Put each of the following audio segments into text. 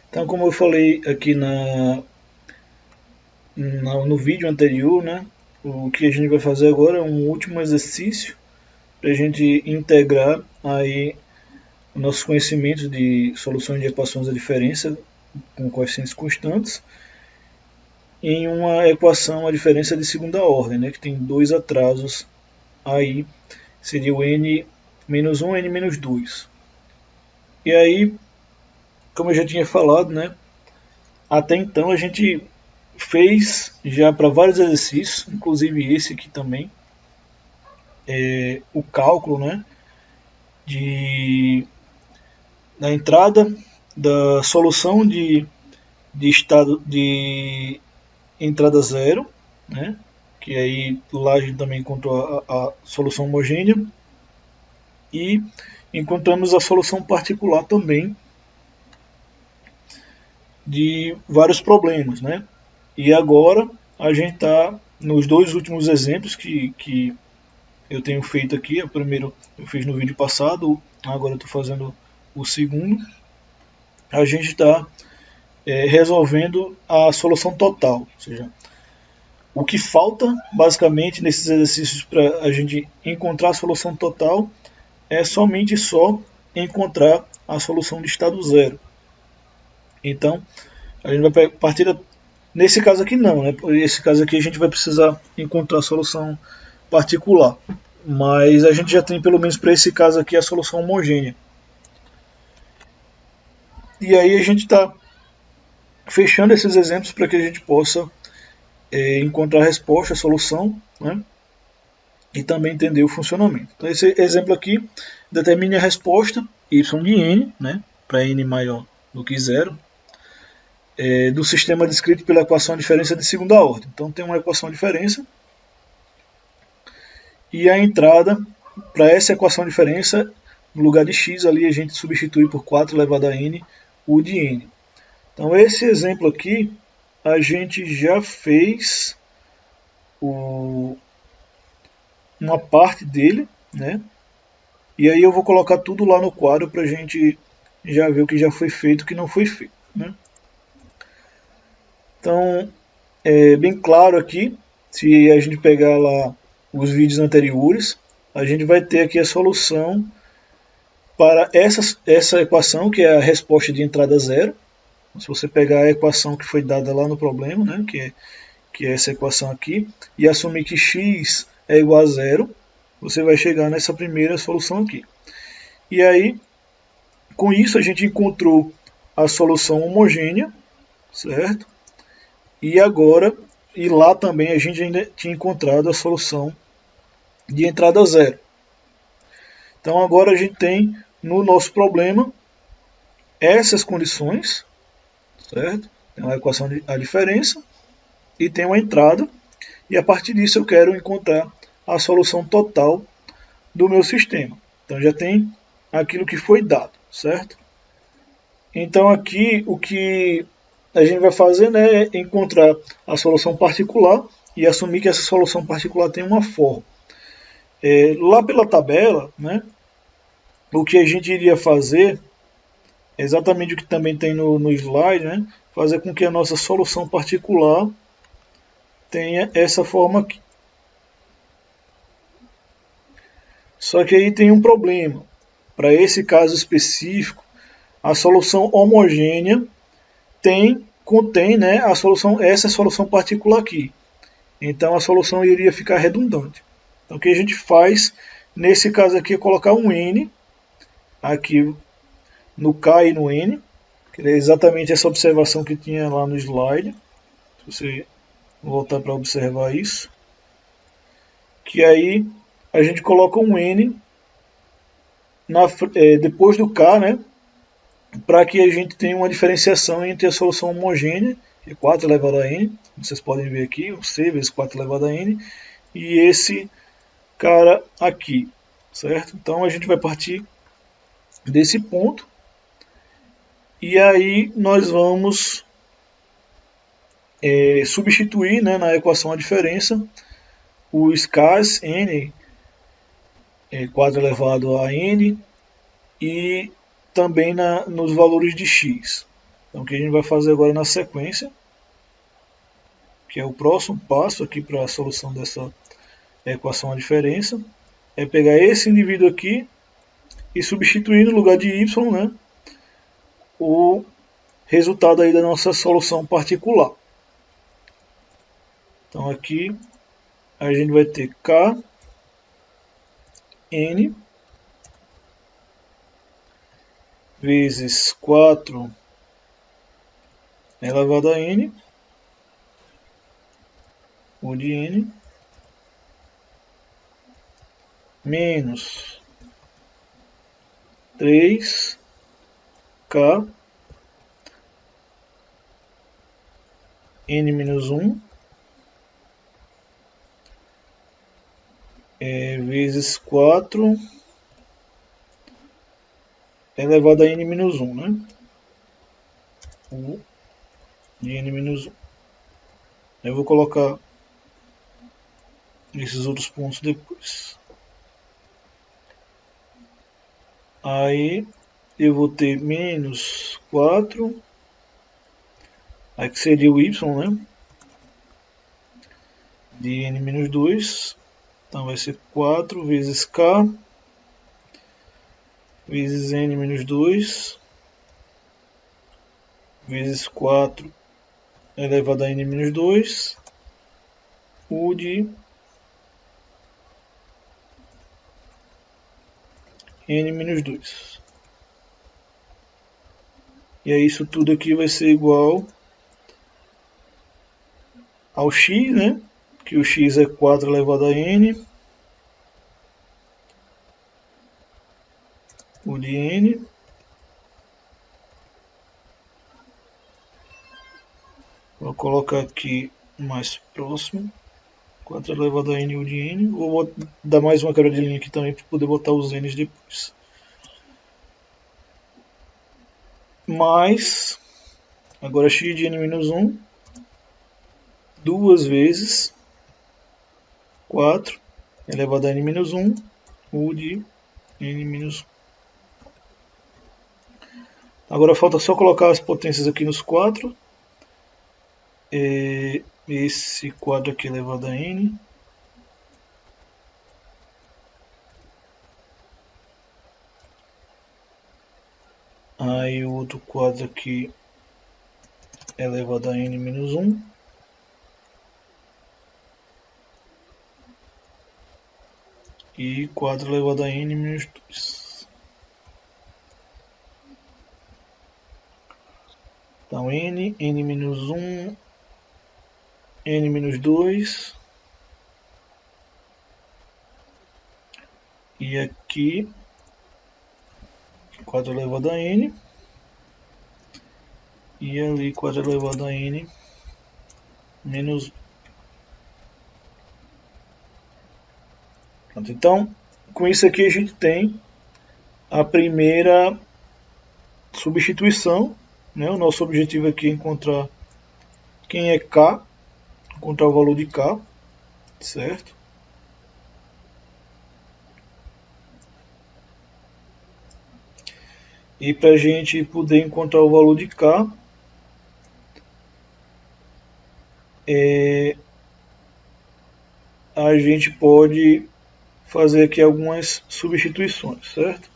Então, como eu falei aqui no vídeo anterior, né, o que a gente vai fazer agora é um último exercício para a gente integrar aí nossos conhecimentos de soluções de equações da diferença com coeficientes constantes em uma equação a diferença de segunda ordem, né, que tem dois atrasos aí, seria o n menos 1 e n menos 2. E aí, como eu já tinha falado, né, até então a gente fez já para vários exercícios, inclusive esse aqui também, o cálculo, né, de na entrada da solução de estado de entrada zero, né, que aí lá a gente também encontrou a solução homogênea e encontramos a solução particular também de vários problemas, né? E agora a gente está nos dois últimos exemplos que eu tenho feito aqui. O primeiro eu fiz no vídeo passado, agora eu estou fazendo o segundo. A gente está resolvendo a solução total, ou seja, o que falta basicamente nesses exercícios para a gente encontrar a solução total é somente só encontrar a solução de estado zero. Então, a gente vai partir nesse caso aqui não, né? Nesse caso aqui a gente vai precisar encontrar a solução particular, mas a gente já tem pelo menos para esse caso aqui a solução homogênea. E aí a gente está fechando esses exemplos para que a gente possa encontrar a resposta, a solução, né? E também entender o funcionamento. Então esse exemplo aqui determine a resposta y de n, né? Para n maior do que zero, do sistema descrito pela equação de diferença de segunda ordem. Então tem uma equação de diferença e a entrada para essa equação de diferença, no lugar de x ali a gente substitui por 4 elevado a n u de n. Então esse exemplo aqui a gente já fez uma parte dele, né? E aí eu vou colocar tudo lá no quadro para a gente já ver o que já foi feito e o que não foi feito, né? Então, é bem claro aqui, se a gente pegar lá os vídeos anteriores, a gente vai ter aqui a solução para essa equação, que é a resposta de entrada zero. Se você pegar a equação que foi dada lá no problema, né, que é essa equação aqui, e assumir que x é igual a zero, você vai chegar nessa primeira solução aqui. E aí, com isso, a gente encontrou a solução homogênea, certo? E agora, e lá também a gente ainda tinha encontrado a solução de entrada zero. Então agora a gente tem no nosso problema essas condições, certo? Tem uma equação de a diferença e tem uma entrada, e a partir disso eu quero encontrar a solução total do meu sistema. Então já tem aquilo que foi dado, certo? Então aqui o que a gente vai fazer, né, é encontrar a solução particular e assumir que essa solução particular tem uma forma. Lá pela tabela, né, o que a gente iria fazer é exatamente o que também tem no slide, né, fazer com que a nossa solução particular tenha essa forma aqui. Só que aí tem um problema. Para esse caso específico, a solução homogênea contém, né, essa solução particular aqui. Então a solução iria ficar redundante. Então o que a gente faz nesse caso aqui é colocar um n aqui no k e no n, que é exatamente essa observação que tinha lá no slide. Se você voltar para observar isso, que aí a gente coloca um n depois do k, né, para que a gente tenha uma diferenciação entre a solução homogênea, que é 4 elevado a n, vocês podem ver aqui, o c vezes 4 elevado a n, e esse cara aqui, certo? Então a gente vai partir desse ponto, e aí nós vamos substituir, né, na equação a diferença os k's n 4 elevado a n e também nos valores de x. Então o que a gente vai fazer agora na sequência, que é o próximo passo aqui para a solução dessa equação a diferença, é pegar esse indivíduo aqui e substituir no lugar de y, né, o resultado aí da nossa solução particular. Então aqui a gente vai ter k n vezes 4 elevado a n, o de n, menos 3k n menos 1 vezes 4 elevado a n menos 1, né? O de n menos 1. Eu vou colocar esses outros pontos depois. Aí eu vou ter menos 4, aí que seria o y, né? De n menos 2. Então vai ser 4 vezes k vezes n menos 2 vezes 4 elevado a n menos 2, o de n menos 2. E aí isso tudo aqui vai ser igual ao x, né? Que o x é 4 elevado a n, o de n, vou colocar aqui mais próximo, 4 elevado a n, o de n, vou dar mais uma cara de linha aqui também para poder botar os n's depois. Mais, agora x de n menos 1, duas vezes 4 elevado a n menos 1, o de n menos 1. Agora falta só colocar as potências aqui nos 4. Esse quadro aqui elevado a n. Aí o outro quadro aqui elevado a n menos 1. E quadro elevado a n menos 2. Então n menos 1, n menos 2. E aqui quadro elevado a n. E ali quadro elevado a n menos 1. Pronto, então, com isso aqui a gente tem a primeira substituição, né? O nosso objetivo aqui é encontrar quem é k, encontrar o valor de k, certo? E para a gente poder encontrar o valor de k, a gente pode fazer aqui algumas substituições, certo?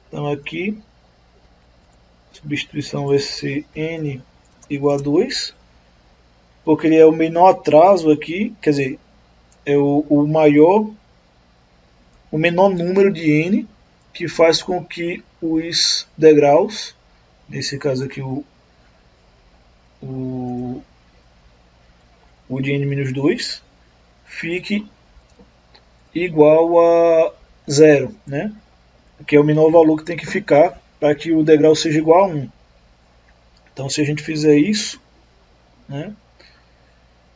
Então aqui, substituição vai ser n igual a 2, porque ele é o menor atraso aqui, quer dizer, é o menor número de n, que faz com que os degraus, nesse caso aqui o de n-2, fique igual a 0, né? Que é o menor valor que tem que ficar para que o degrau seja igual a 1. Então se a gente fizer isso, né,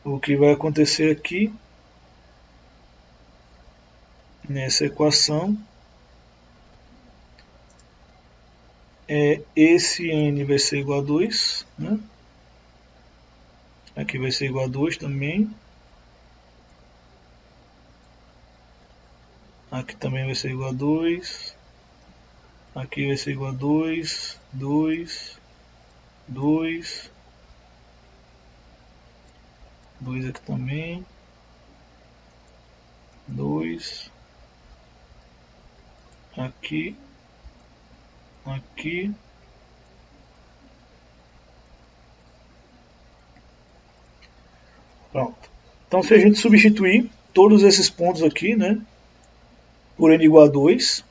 o que vai acontecer aqui nessa equação é esse n vai ser igual a 2, né? Aqui vai ser igual a 2 também. Aqui também vai ser igual a 2. Aqui vai ser igual a 2, 2, 2, 2 aqui também, 2, aqui, aqui, pronto. Então se a gente substituir todos esses pontos aqui, né, por n igual a 2,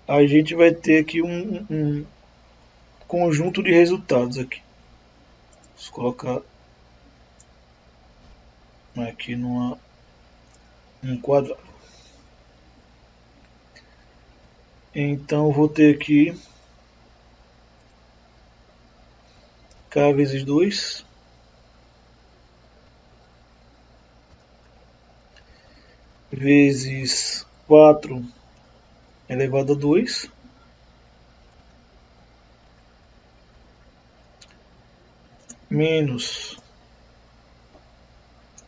a gente vai ter aqui um conjunto de resultados aqui. Vou colocar aqui num quadrado. Então eu vou ter aqui k vezes 2 vezes 4 elevado a 2 menos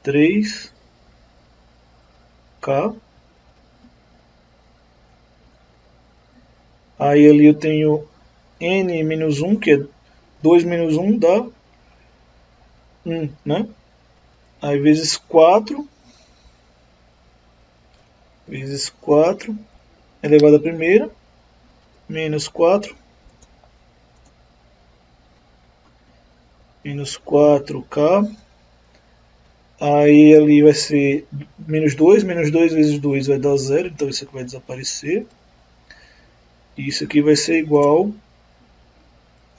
3k aí ali eu tenho n menos 1, que é 2 menos 1 dá 1, né? Aí vezes 4 vezes 4 elevado à primeira menos 4 menos 4k. Aí ali vai ser menos 2 vezes 2 vai dar 0, então isso aqui vai desaparecer. E isso aqui vai ser igual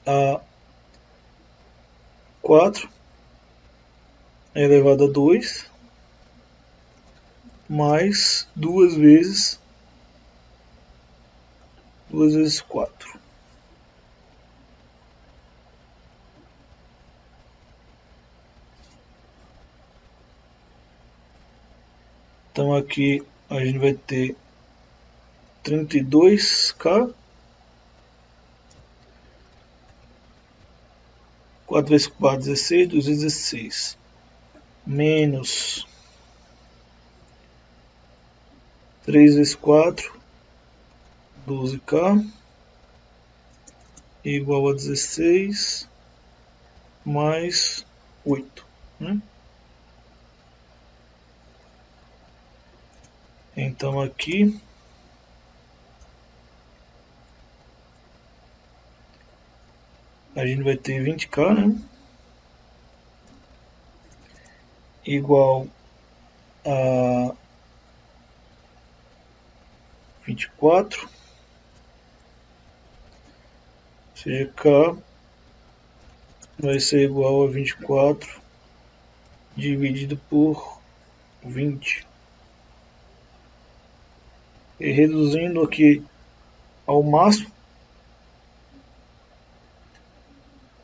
a 4 elevado a 2 mais 2 vezes 4. Então aqui a gente vai ter 32k, 4 vezes 4, 16, 2 vezes 16, menos 3 vezes 4, 12k, igual a 16, mais 8. Né? Então aqui a gente vai ter 20k, né? Igual a 24, ou seja, k vai ser igual a 24 dividido por 20. E reduzindo aqui ao máximo,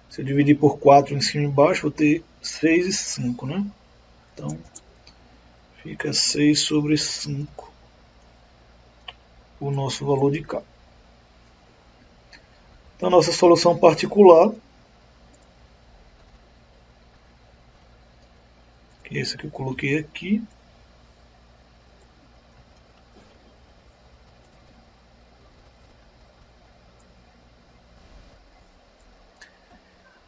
se eu dividir por 4 em cima e embaixo, vou ter 6 e 5, né? Então, fica 6 sobre 5 o nosso valor de K. Então, nossa solução particular, que é essa que eu coloquei aqui,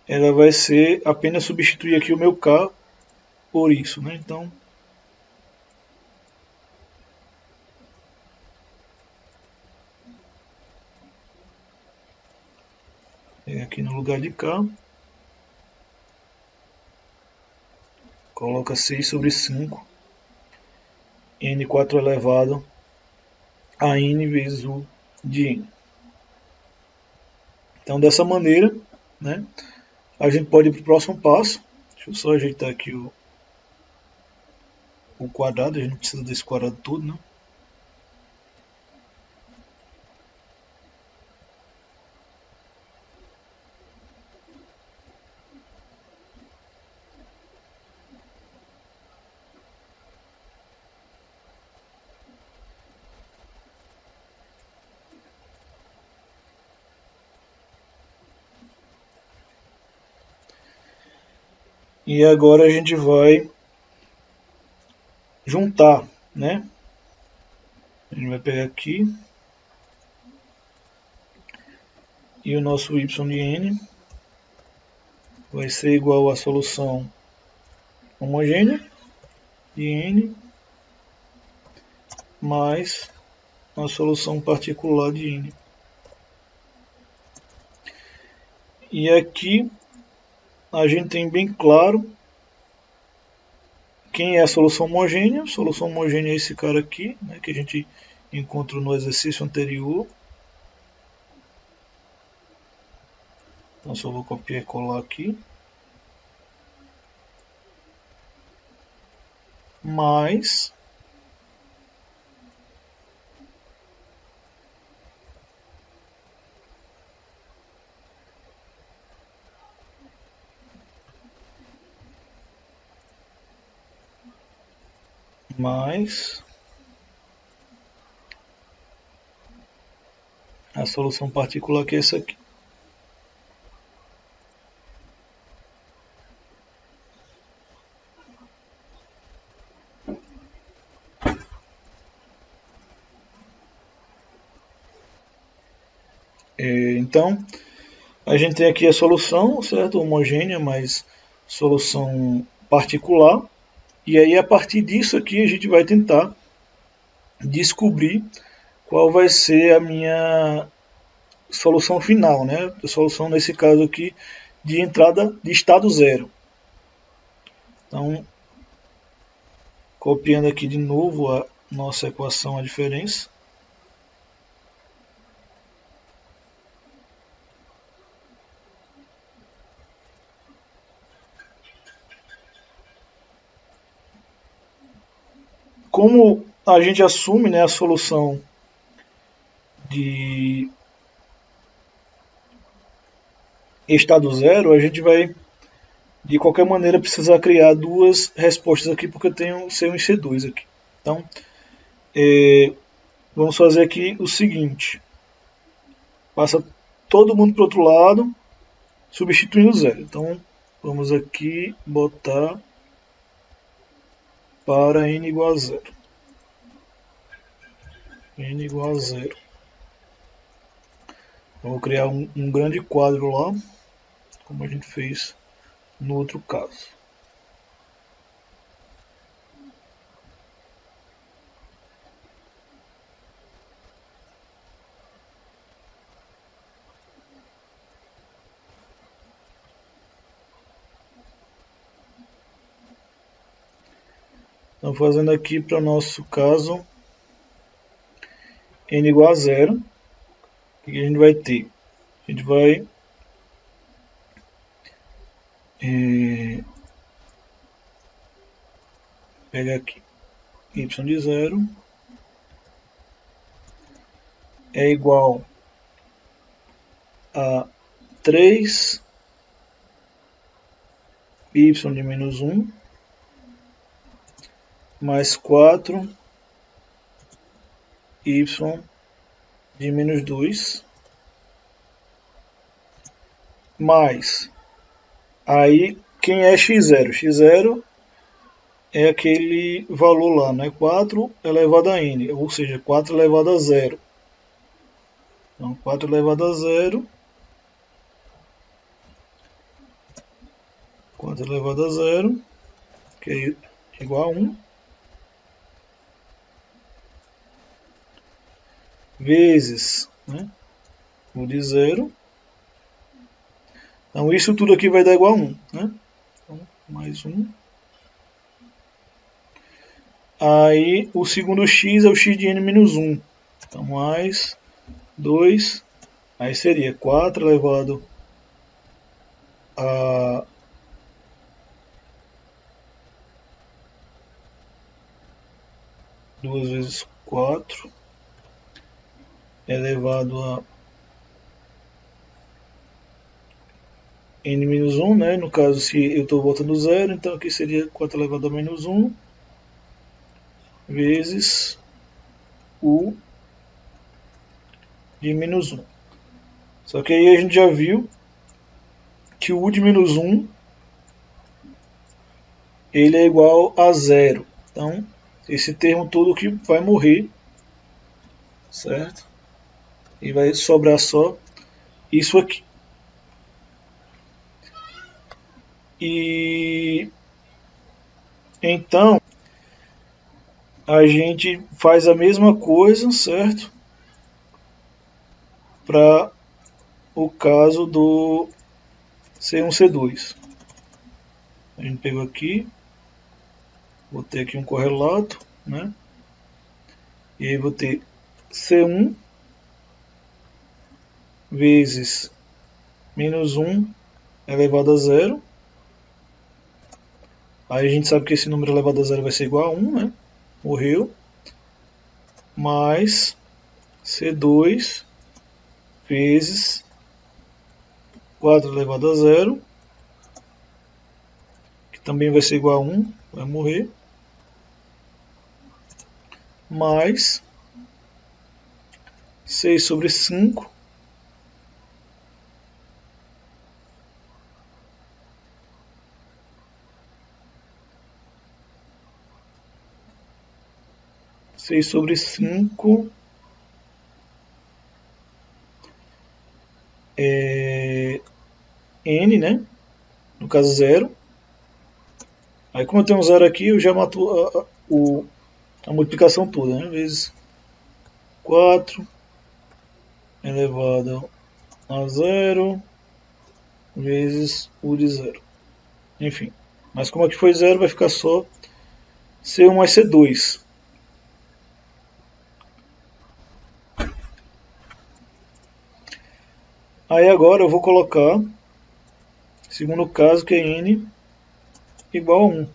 ela vai ser apenas substituir aqui o meu K por isso, né? Então, aqui no lugar de K, coloca 6 sobre 5, n4 elevado a n vezes u de n. Então, dessa maneira, né, a gente pode ir para o próximo passo. Deixa eu só ajeitar aqui o quadrado, a gente não precisa desse quadrado todo, né? E agora a gente vai juntar, né? A gente vai pegar aqui e o nosso y de n vai ser igual à solução homogênea de n mais a solução particular de n. E aqui a gente tem bem claro quem é a solução homogênea. A solução homogênea é esse cara aqui, né, que a gente encontrou no exercício anterior. Então só vou copiar e colar aqui. Mais a solução particular, que é essa aqui. Então, a gente tem aqui a solução, certo? Homogênea, mais solução particular. E aí, a partir disso aqui, a gente vai tentar descobrir qual vai ser a minha solução final, né? A solução, nesse caso aqui, de entrada de estado zero. Então, copiando aqui de novo a nossa equação, a diferença. Como a gente assume, né, a solução de estado zero, a gente vai, de qualquer maneira, precisar criar duas respostas aqui, porque eu tenho C1 e C2 aqui. Então, vamos fazer aqui o seguinte. Passa todo mundo para o outro lado, substituindo zero. Então, vamos aqui botar para n igual a zero. N igual a zero. Eu vou criar um grande quadro lá, como a gente fez no outro caso. Então, fazendo aqui para o nosso caso n igual a zero, o que a gente vai ter? A gente vai pegar aqui y de zero é igual a 3 y de menos 1 mais 4 y de menos 2 mais, aí quem é x0? x0 é aquele valor lá, né? 4 elevado a n, ou seja, 4 elevado a 0. Então, 4 elevado a 0, 4 elevado a 0, que é igual a 1, vezes, né, o de 0. Então, isso tudo aqui vai dar igual a 1. Né? Então, mais 1. Aí, o segundo x é o x de n menos 1. Então, mais 2. Aí seria 4 elevado a 2 vezes 4 elevado a n menos 1, né? No caso, se eu estou botando 0, então aqui seria 4 elevado a menos 1 vezes u de menos 1. Só que aí a gente já viu que o u de menos 1 ele é igual a 0. Então, esse termo todo que vai morrer, certo? E vai sobrar só isso aqui. E então a gente faz a mesma coisa, certo? Para o caso do C1, C2. A gente pegou aqui, botei aqui um correlato, né? E aí vou ter C1 vezes menos 1 elevado a zero. Aí a gente sabe que esse número elevado a zero vai ser igual a 1, né? Morreu. Mais C2 vezes 4 elevado a zero, que também vai ser igual a 1, vai morrer. Mais 6 sobre 5 6 sobre 5 N, né? No caso 0. Aí como eu tenho um 0 aqui, eu já mato a multiplicação toda, né? Vezes 4 elevado a 0 vezes u de 0. Enfim. Mas como aqui foi 0, vai ficar só C1 mais C2. Aí agora eu vou colocar, segundo caso, que é n igual a 1.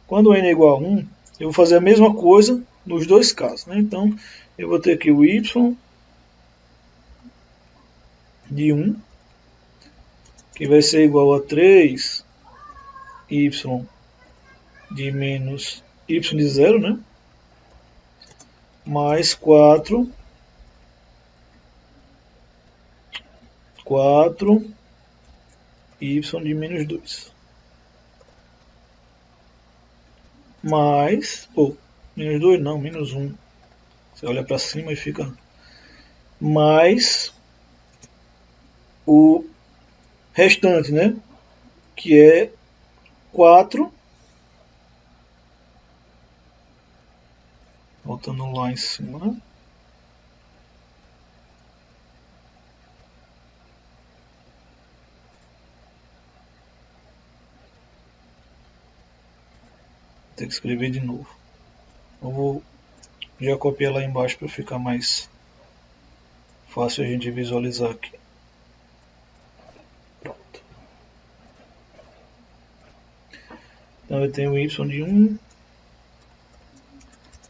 Quando n é igual a 1, eu vou fazer a mesma coisa nos dois casos, né? Então, eu vou ter aqui o y de 1, que vai ser igual a 3y de menos y de 0, né? Mais 4y de menos 2. Mais, menos 2 não, menos 1. Você olha para cima e fica mais o restante, né? Que é 4, voltando lá em cima, né? Tem que escrever de novo. Eu vou já copiar lá embaixo para ficar mais fácil a gente visualizar aqui. Pronto. Então eu tenho y de 1,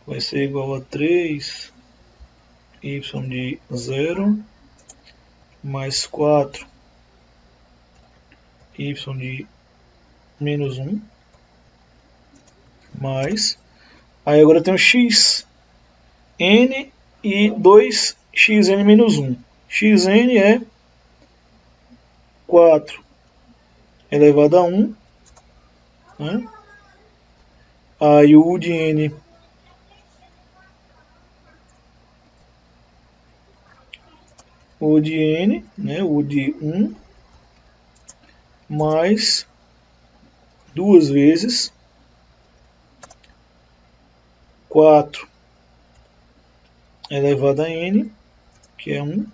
vai ser igual a 3y de 0, mais 4y de menos 1, mais, aí agora eu tenho x, n e 2xn menos 1. xn é 4 elevado a 1, né? Aí o u de n né, o de 1, mais 2 vezes 4 elevado a n, que é 1,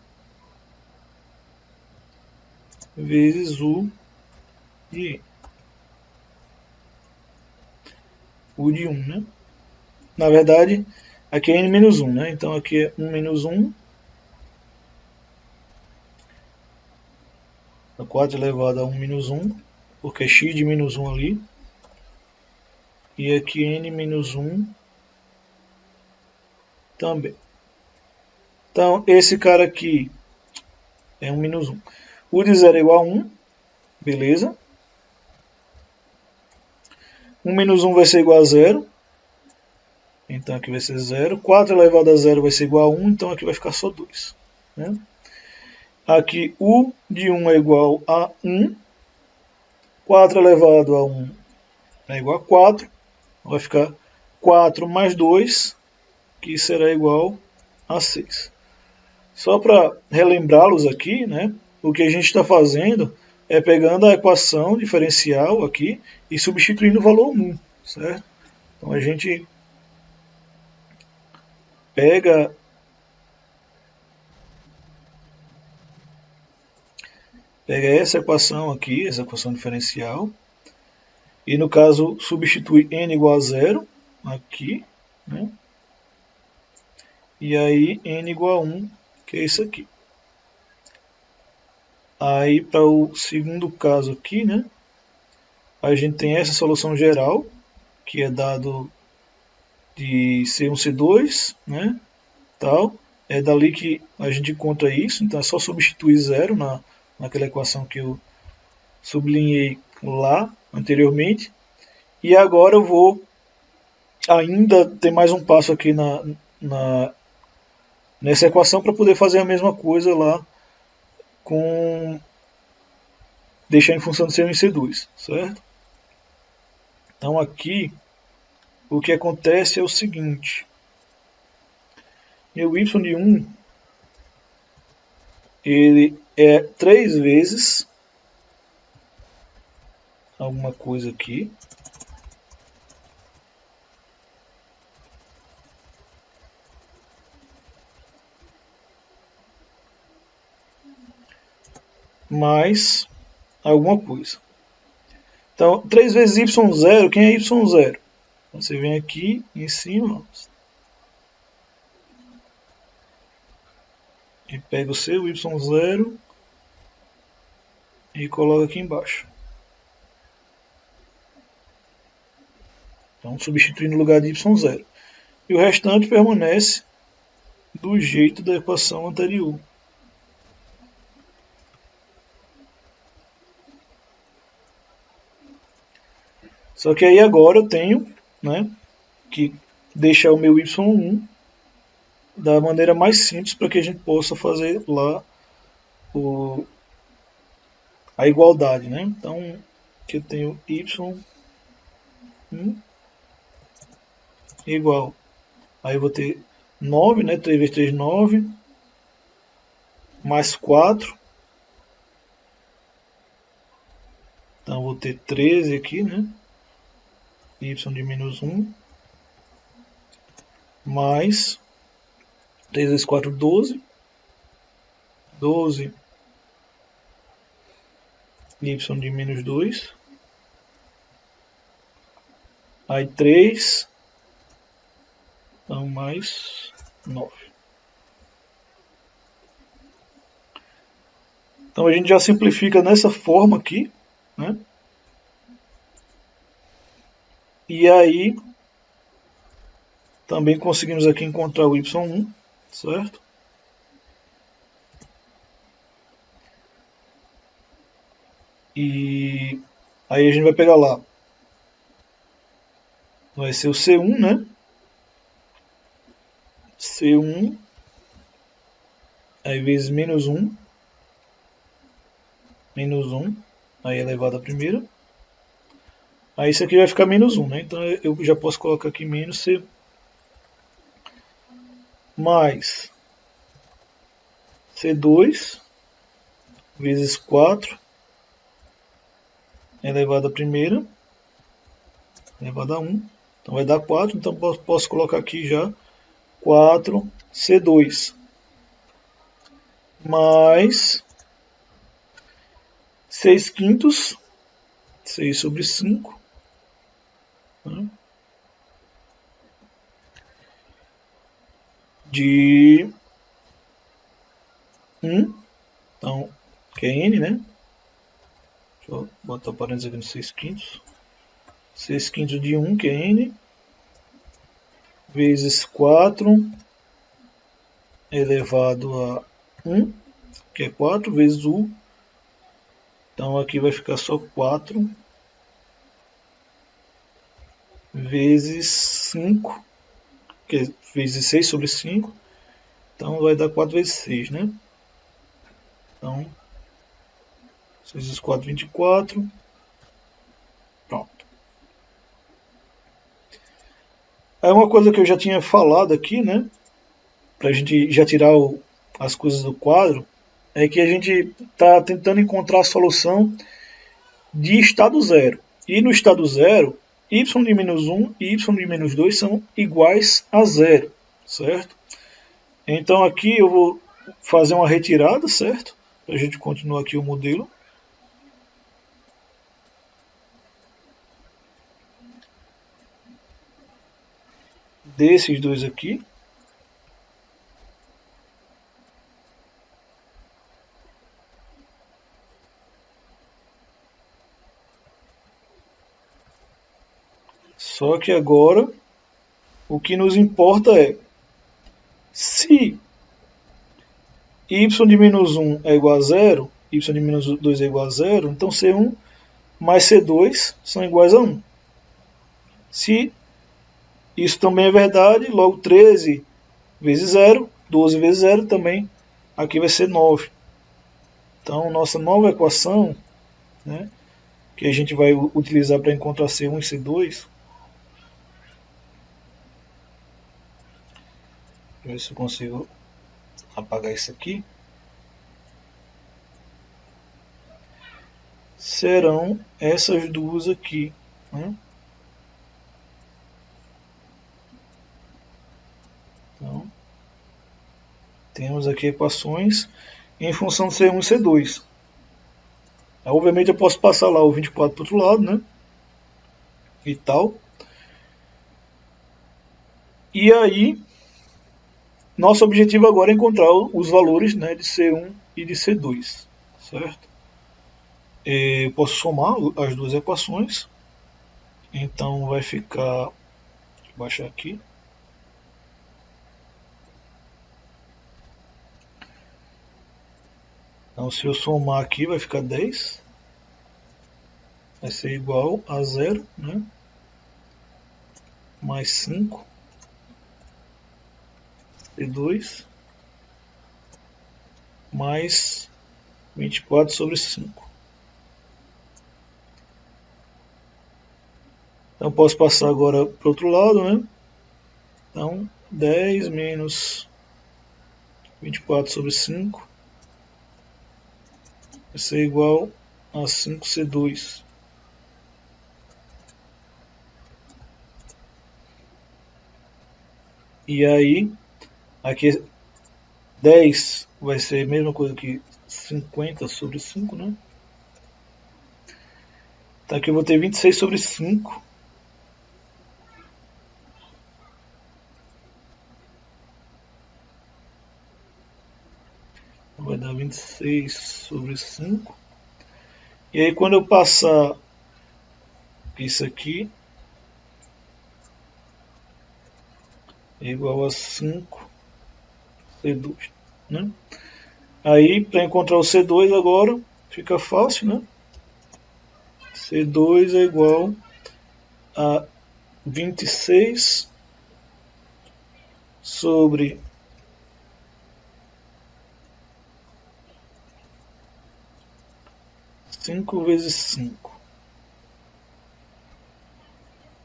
vezes u de n. U de 1, né? Na verdade, aqui é n menos 1, né? Então aqui é 1 menos 1, 4 elevado a 1 menos 1, porque é x de menos 1 ali. E aqui n menos 1 também. Então, esse cara aqui é 1 menos 1. U de 0 é igual a 1, beleza? 1 menos 1 vai ser igual a 0. Então aqui vai ser 0. 4 elevado a 0 vai ser igual a 1, então aqui vai ficar só 2. Né? Aqui U de 1 é igual a 1. 4 elevado a 1 é igual a 4. Vai ficar 4 mais 2, que será igual a 6. Só para relembrá-los aqui, né, o que a gente está fazendo é pegando a equação diferencial aqui e substituindo o valor 1, certo? Então a gente pega essa equação aqui, essa equação diferencial, e no caso substitui n igual a 0 aqui, né? E aí n igual a 1, que é isso aqui. Aí para o segundo caso aqui, né, a gente tem essa solução geral, que é dado de C1, C2, né, tal. É dali que a gente encontra isso, então é só substituir 0 naquela equação que eu sublinhei lá anteriormente. E agora eu vou ainda ter mais um passo aqui nessa equação para poder fazer a mesma coisa lá com deixar em função de C1 e C2, certo? Então aqui o que acontece é o seguinte: meu y de 1 ele é 3 vezes alguma coisa aqui, mais alguma coisa. Então, 3 vezes y0, quem é y0? Você vem aqui em cima e pega o seu y0 e coloca aqui embaixo. Então, substituindo no lugar de y0. E o restante permanece do jeito da equação anterior. Só que aí agora eu tenho, né, que deixar o meu y1 da maneira mais simples para que a gente possa fazer lá a igualdade, né? Então, que eu tenho y1 igual, aí eu vou ter 9, né? 3 vezes 3, 9, mais 4, então eu vou ter 13 aqui, né? Y de menos 1, mais 3 vezes 4, 12, 12 y de menos 2, aí 3, então mais 9. Então a gente já simplifica nessa forma aqui, né? E aí também conseguimos aqui encontrar o y1, certo? E aí a gente vai pegar lá, vai ser o C1, né? C1, aí vezes menos 1, aí elevado a primeira. Aí isso aqui vai ficar menos 1, né? Então eu já posso colocar aqui menos C mais C2 vezes 4 elevado a primeira, elevado a 1. Então vai dar 4, então posso colocar aqui já 4C2 mais 6 quintos, 6 sobre 5, né? De 1, então, que é n, né? Deixa eu botar o parênteses aqui no 6 quintos. 6 quintos de 1, que é n, vezes 4 elevado a 1, que é 4, vezes u. Então aqui vai ficar só 4 vezes 5, que é vezes 6 sobre 5. Então vai dar 4 vezes 6, né? Então, 6 vezes 4, 24. Pronto. Aí uma coisa que eu já tinha falado aqui, né? Pra gente já tirar as coisas do quadro, é que a gente está tentando encontrar a solução de estado zero. E no estado zero, y de menos 1 e y de menos 2 são iguais a zero, certo? Então aqui eu vou fazer uma retirada, certo? Para a gente continuar aqui o modelo. Desses dois aqui. Só que agora o que nos importa é se y de menos 1 é igual a zero, y de menos 2 é igual a zero, então C1 mais C2 são iguais a 1. Se isso também é verdade, logo 13 vezes 0, 12 vezes 0 também, aqui vai ser 9. Então, nossa nova equação, né, que a gente vai utilizar para encontrar C1 e C2, deixa eu ver se eu consigo apagar isso aqui, serão essas duas aqui, né? Então, temos aqui equações em função de C1 e C2. Obviamente eu posso passar lá o 24 para o outro lado, né? E tal. E aí, nosso objetivo agora é encontrar os valores, né, de C1 e de C2, certo? Eu posso somar as duas equações. Então vai ficar, deixa eu baixar aqui. Então se eu somar aqui vai ficar 10. Vai ser igual a 0, né? Mais 5. C2 mais 24 sobre 5. Então posso passar agora para o outro lado, né? Então 10 menos 24 sobre 5 vai ser igual a 5C2. E aí, aqui 10 vai ser a mesma coisa que 50 sobre 5, né? Então aqui eu vou ter 26 sobre 5. Vai dar 26 sobre 5. E aí quando eu passar isso aqui, é igual a 5 C2, né? Aí para encontrar o C2 agora fica fácil, né? C2 é igual a 26 sobre 5 vezes 5,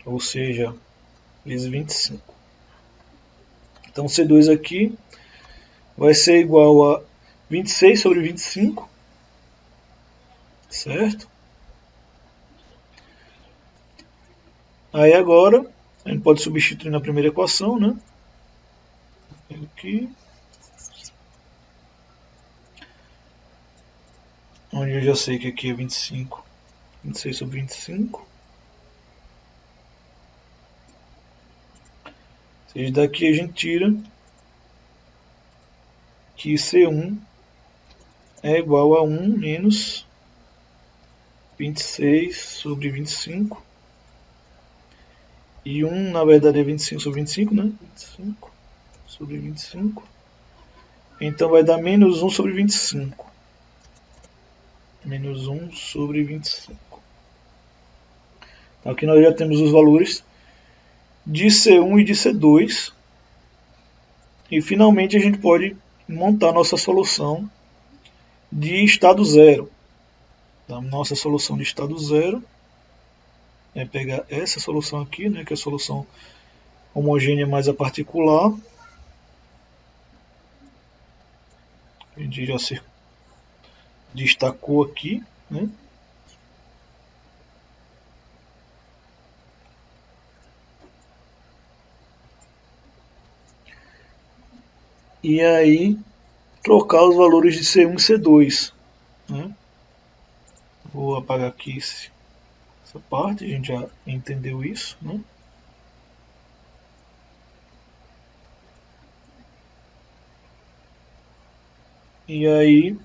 ou seja, vezes 25. Então C2 aqui vai ser igual a 26 sobre 25, certo? Aí agora a gente pode substituir na primeira equação, né? Aqui, onde eu já sei que aqui é 25, 26 sobre 25. Ou seja, daqui a gente tira que C1 é igual a 1 menos 26 sobre 25. E 1 na verdade é 25 sobre 25, né? 25 sobre 25. Então vai dar menos 1 sobre 25. Menos 1 sobre 25. Então aqui nós já temos os valores de C1 e de C2. E finalmente a gente pode montar nossa solução de estado zero. Então, nossa solução de estado zero é pegar essa solução aqui, né, que é a solução homogênea mais a particular. A gente já se destacou aqui, né? E aí trocar os valores de C1 e C2, né? Vou apagar aqui essa parte, a gente já entendeu isso, né? E aí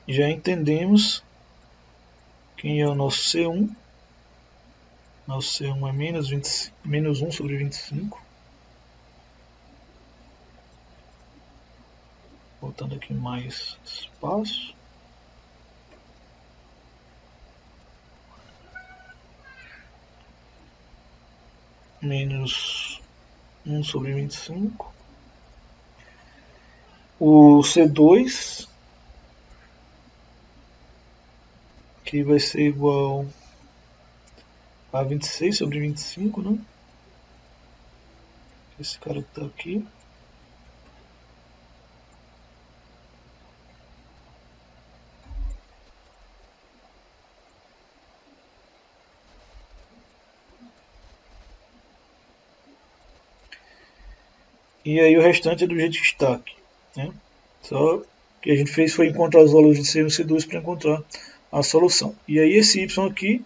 já entendemos quem é o nosso C1. Nosso C1 é menos 1 sobre 25. Botando aqui mais espaço. Menos 1 sobre 25. O C2, que vai ser igual a 26 sobre 25, né? Esse cara que está aqui. E aí o restante é do jeito que está aqui, né? Só que a gente fez foi encontrar os valores de C1 e C2 para encontrar a solução. E aí esse y aqui,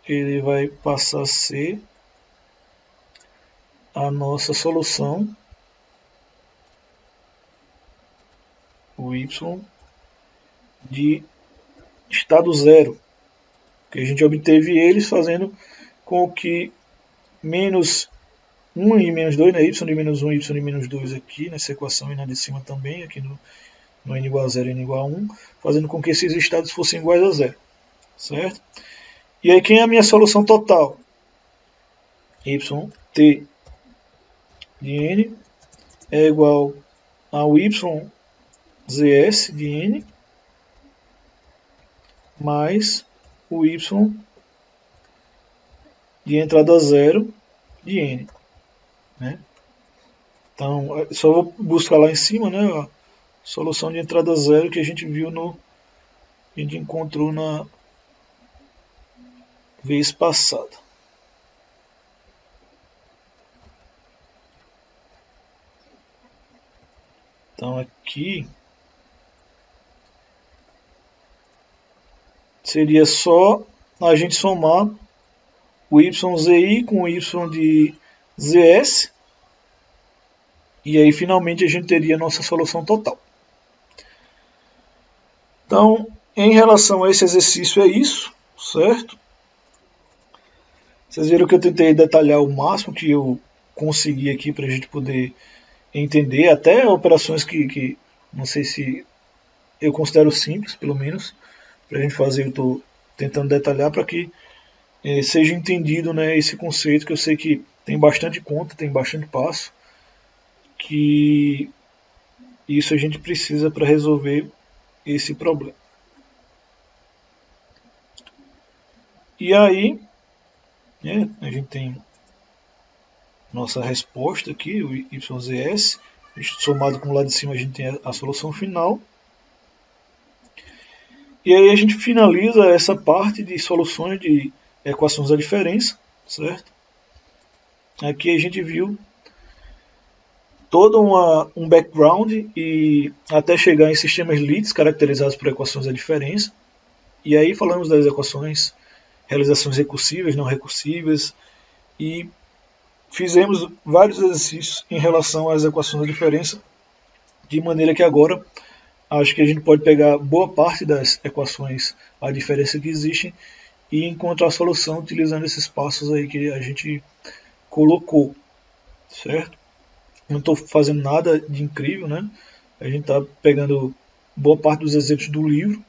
ele vai passar a ser a nossa solução, o y de estado zero, que a gente obteve eles fazendo com que menos 1 e menos 2, né, y de menos 1 e y de menos 2 aqui nessa equação e na de cima também, aqui no n igual a 0 e n igual a 1, fazendo com que esses estados fossem iguais a zero, certo? E aí quem é a minha solução total? Yt de n é igual ao yzs de n mais o y de entrada zero de n, né? Então, só vou buscar lá em cima, né, a solução de entrada zero que a gente viu a gente encontrou na vez passada. Então aqui seria só a gente somar o YZI com o Y de ZS, e aí finalmente a gente teria a nossa solução total. Então, em relação a esse exercício é isso, certo? Vocês viram que eu tentei detalhar o máximo que eu consegui aqui para a gente poder entender, até operações que não sei se eu considero simples, pelo menos, para a gente fazer, eu estou tentando detalhar para que seja entendido, né, esse conceito, que eu sei que tem bastante conta, tem bastante passo, que isso a gente precisa para resolver esse problema. E aí, né, a gente tem nossa resposta aqui, o YZS, somado com o lado de cima a gente tem a solução final. E aí a gente finaliza essa parte de soluções de equações da diferença, certo? Aqui a gente viu todo um background e até chegar em sistemas LITS caracterizados por equações da diferença. E aí falamos das equações, realizações recursivas, não recursivas, e fizemos vários exercícios em relação às equações da diferença, de maneira que agora acho que a gente pode pegar boa parte das equações a diferença que existem e encontrar a solução utilizando esses passos aí que a gente colocou, certo? Não estou fazendo nada de incrível, né? A gente está pegando boa parte dos exemplos do livro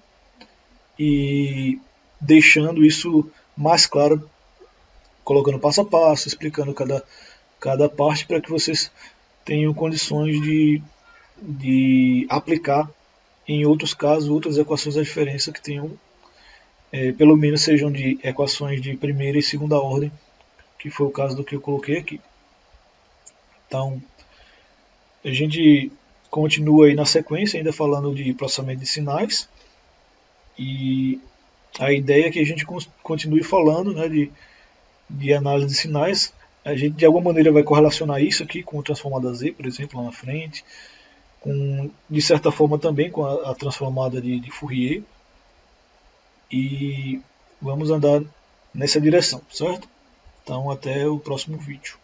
e deixando isso mais claro, colocando passo a passo, explicando cada parte para que vocês tenham condições de aplicar em outros casos, outras equações da diferença que tenham, pelo menos sejam de equações de primeira e segunda ordem, que foi o caso do que eu coloquei aqui. Então, a gente continua aí na sequência, ainda falando de processamento de sinais. E a ideia é que a gente continue falando, né, de análise de sinais. A gente de alguma maneira vai correlacionar isso aqui com o transformada Z, por exemplo, lá na frente, de certa forma também com a transformada de Fourier, e vamos andar nessa direção, certo? Então até o próximo vídeo.